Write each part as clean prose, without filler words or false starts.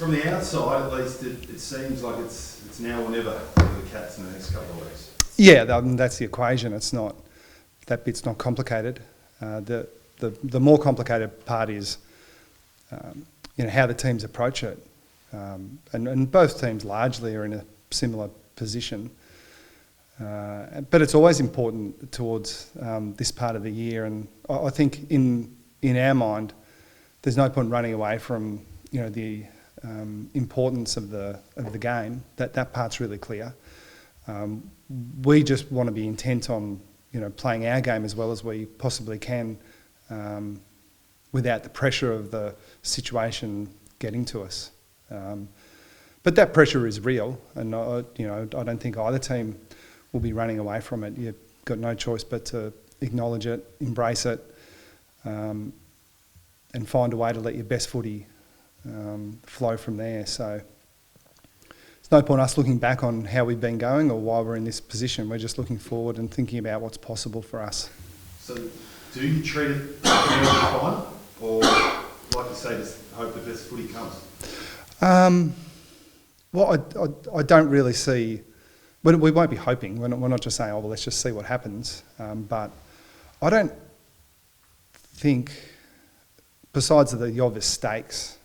from the outside, at least, it seems like it's now or never for the Cats in the next couple of weeks. Yeah, that's the equation. It's not, that bit's not complicated. The more complicated part is, how the teams approach it. And both teams largely are in a similar position. But it's always important towards this part of the year, and I think in our mind, there's no point running away from the importance of the game. That part's really clear. We just want to be intent on playing our game as well as we possibly can, without the pressure of the situation getting to us. But that pressure is real, and I don't think either team will be running away from it. You've got no choice but to acknowledge it, embrace it, and find a way to let your best footy flow from there. So it's no point us looking back on how we've been going or why we're in this position. We're just looking forward and thinking about what's possible for us. So do you treat it like an early final, or like you say, just hope the best footy comes? Well, I don't really see. We won't be hoping. We're not just saying, let's just see what happens. But I don't think, besides the obvious stakes,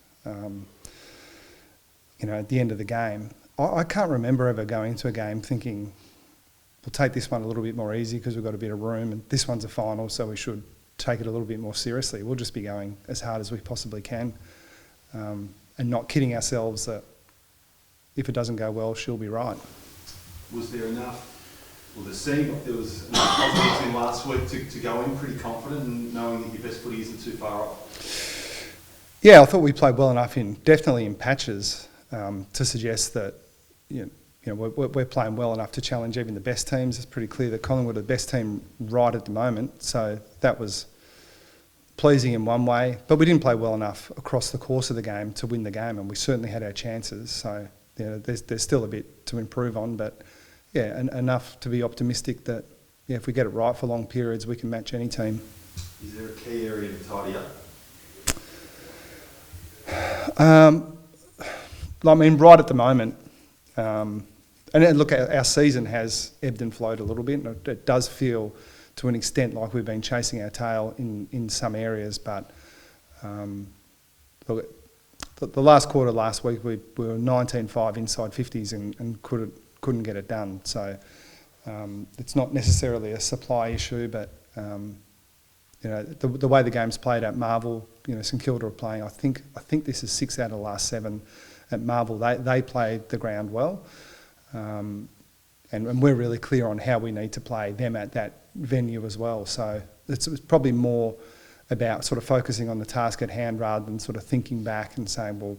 at the end of the game, I can't remember ever going to a game thinking, we'll take this one a little bit more easy because we've got a bit of room, and this one's a final, so we should take it a little bit more seriously. We'll just be going as hard as we possibly can, and not kidding ourselves that if it doesn't go well, she'll be right. Was there enough, there seemed like there was enough positives in last week to go in pretty confident and knowing that your best footy isn't too far off? Yeah, I thought we played well enough definitely in patches, to suggest that we're playing well enough to challenge even the best teams. It's pretty clear that Collingwood are the best team right at the moment, so that was pleasing in one way. But we didn't play well enough across the course of the game to win the game, and we certainly had our chances. So there's still a bit to improve on, but yeah, enough to be optimistic that if we get it right for long periods, we can match any team. Is there a key area to tidy up? Right at the moment, and look, our season has ebbed and flowed a little bit, and it does feel to an extent like we've been chasing our tail in some areas, but look, the last quarter last week we were 19-5 inside 50s and couldn't get it done. So it's not necessarily a supply issue, but the way the game's played at Marvel, St Kilda are playing. I think this is 6 out of the last 7 at Marvel. They played the ground well, and we're really clear on how we need to play them at that venue as well. So it's probably more about sort of focusing on the task at hand rather than sort of thinking back and saying, well,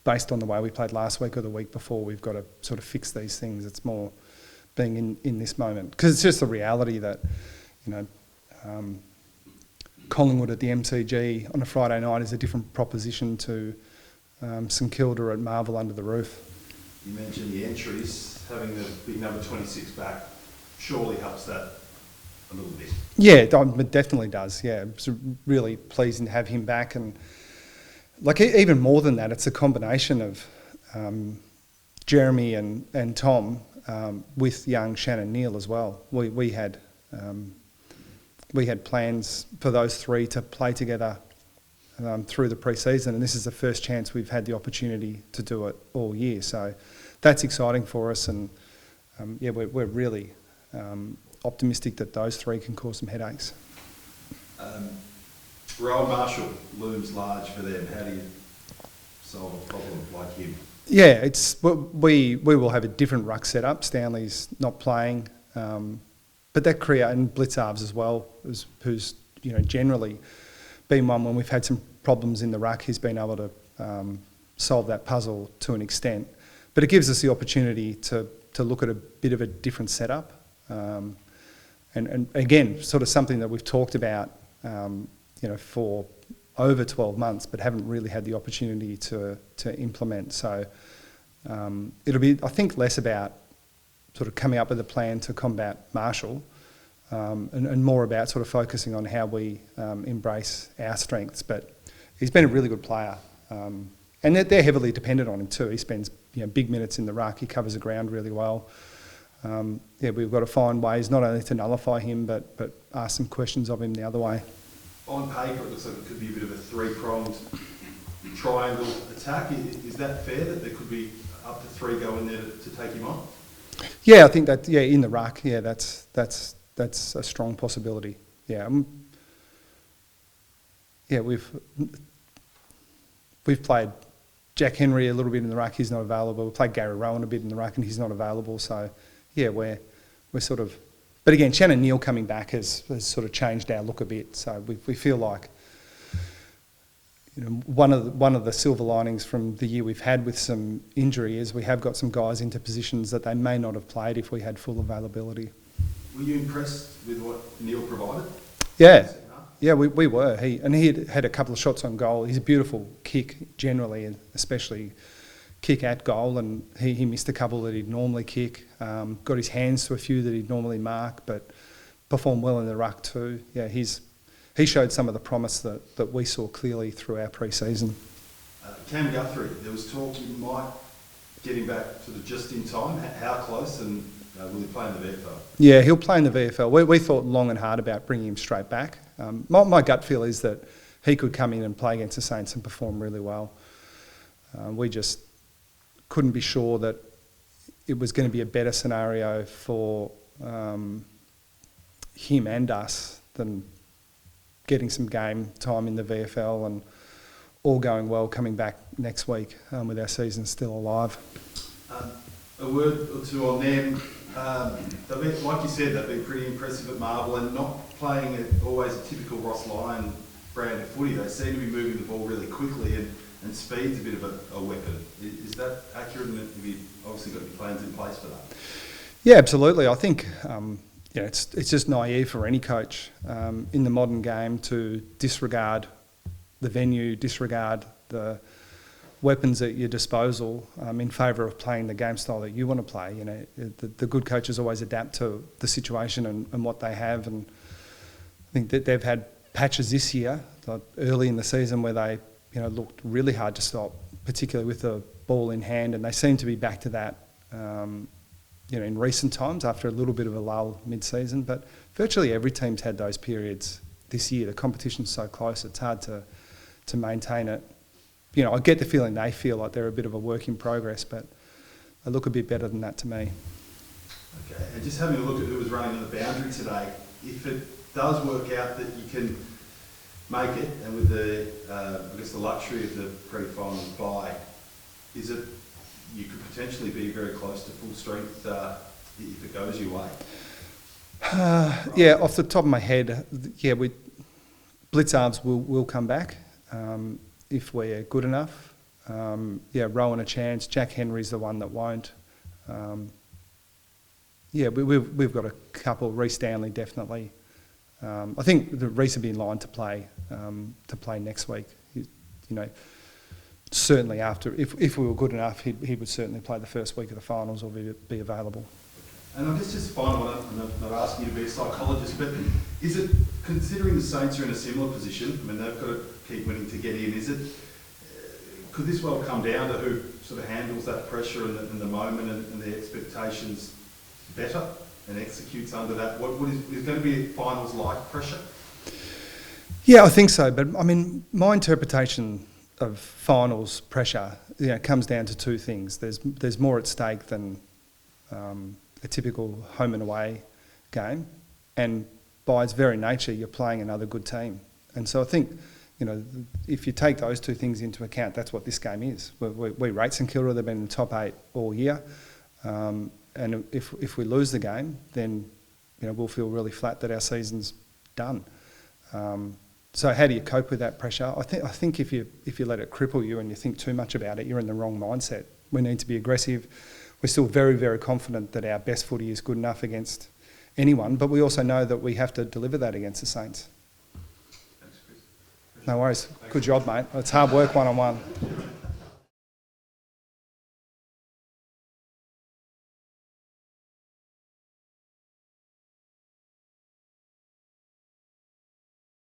based on the way we played last week or the week before, we've got to sort of fix these things. It's more being in this moment, because it's just the reality that Collingwood at the MCG on a Friday night is a different proposition to St Kilda at Marvel under the roof. You mentioned the entries, having the big number 26 back surely helps that a little bit. Yeah, it definitely does. Yeah, it's really pleasing to have him back, and even more than that, it's a combination of Jeremy and Tom with young Shannon Neal as well. We had plans for those three to play together through the pre-season, and this is the first chance we've had the opportunity to do it all year. So that's exciting for us, and we're really optimistic that those three can cause some headaches. Rowan Marshall looms large for them. How do you solve a problem like him? Yeah, we will have a different ruck setup. Stanley's not playing, but that and Blitzarves as well, who's generally been one when we've had some problems in the ruck. He's been able to solve that puzzle to an extent, but it gives us the opportunity to look at a bit of a different setup, and again, sort of something that we've talked about, for over 12 months, but haven't really had the opportunity to implement. So it'll be, I think, less about sort of coming up with a plan to combat Marshall, and more about sort of focusing on how we embrace our strengths. But he's been a really good player, and and they're heavily dependent on him too. He spends big minutes in the ruck. He covers the ground really well. We've got to find ways not only to nullify him, but ask some questions of him the other way. On paper, it looks like it could be a bit of a three-pronged triangle attack. Is that fair, that there could be up to three going there to take him on? Yeah, I think that, in the ruck, that's a strong possibility. We've played Jack Henry a little bit in the ruck, he's not available. We played Gary Rowan a bit in the ruck and he's not available. So, we're sort of... But again, Shannon Neal coming back has sort of changed our look a bit. So we feel like one of the silver linings from the year we've had with some injury is we have got some guys into positions that they may not have played if we had full availability. Were you impressed with what Neal provided? Yeah, we were. He had a couple of shots on goal. He's a beautiful kick generally, and especially kick at goal, and he missed a couple that he'd normally kick. Got his hands to a few that he'd normally mark, but performed well in the ruck too. Yeah, he showed some of the promise that we saw clearly through our pre-season. Cam Guthrie, there was talk you might get him back sort of just in time. How close, and will he play in the VFL? Yeah, he'll play in the VFL. We thought long and hard about bringing him straight back. My gut feel is that he could come in and play against the Saints and perform really well. We just couldn't be sure that it was going to be a better scenario for him and us than getting some game time in the VFL and all going well coming back next week with our season still alive. A word or two on them. Like you said, they've been pretty impressive at Marvel and not playing always a typical Ross Lyon brand of footy. They seem to be moving the ball really quickly and speed's a bit of a weapon. Is that accurate, and have you obviously got your plans in place for that? Yeah, absolutely. I think it's just naive for any coach in the modern game to disregard the venue, disregard the weapons at your disposal in favour of playing the game style that you want to play. The good coaches always adapt to the situation and what they have, and I think that they've had patches this year, like early in the season, where they looked really hard to stop, particularly with the ball in hand, and they seem to be back to that in recent times after a little bit of a lull mid-season. But virtually every team's had those periods this year. The competition's so close, it's hard to maintain it. I get the feeling they feel like they're a bit of a work in progress, but they look a bit better than that to me. Okay, and just having a look at who was running on the boundary today, if it does work out that you can make it, and with the the luxury of the pre-final bye, is it you could potentially be very close to full strength if it goes your way? Off the top of my head, Blitz Arms will come back if we're good enough. Rowan a chance. Jack Henry's the one that won't. We've got a couple. Reece Stanley definitely. I think Reece will be in line to play next week. Certainly after, if we were good enough, he would certainly play the first week of the finals or be available. And I guess just final one, and I'm not asking you to be a psychologist, but is it, considering the Saints are in a similar position, I mean they've got to keep winning to get in, could this well come down to who sort of handles that pressure and the moment and the expectations better and executes under that? What is going to be finals-like pressure? Yeah, I think so. But I mean, my interpretation of finals pressure comes down to two things. There's more at stake than a typical home and away game, and by its very nature, you're playing another good team. And so I think, if you take those two things into account, that's what this game is. We rate St Kilda, they've been in the top 8 all year. And if we lose the game, then we'll feel really flat that our season's done. So how do you cope with that pressure? I think if you let it cripple you and you think too much about it, you're in the wrong mindset. We need to be aggressive. We're still very, very confident that our best footy is good enough against anyone, but we also know that we have to deliver that against the Saints. Thanks, Chris. No worries. Good job, mate. It's hard work one-on-one.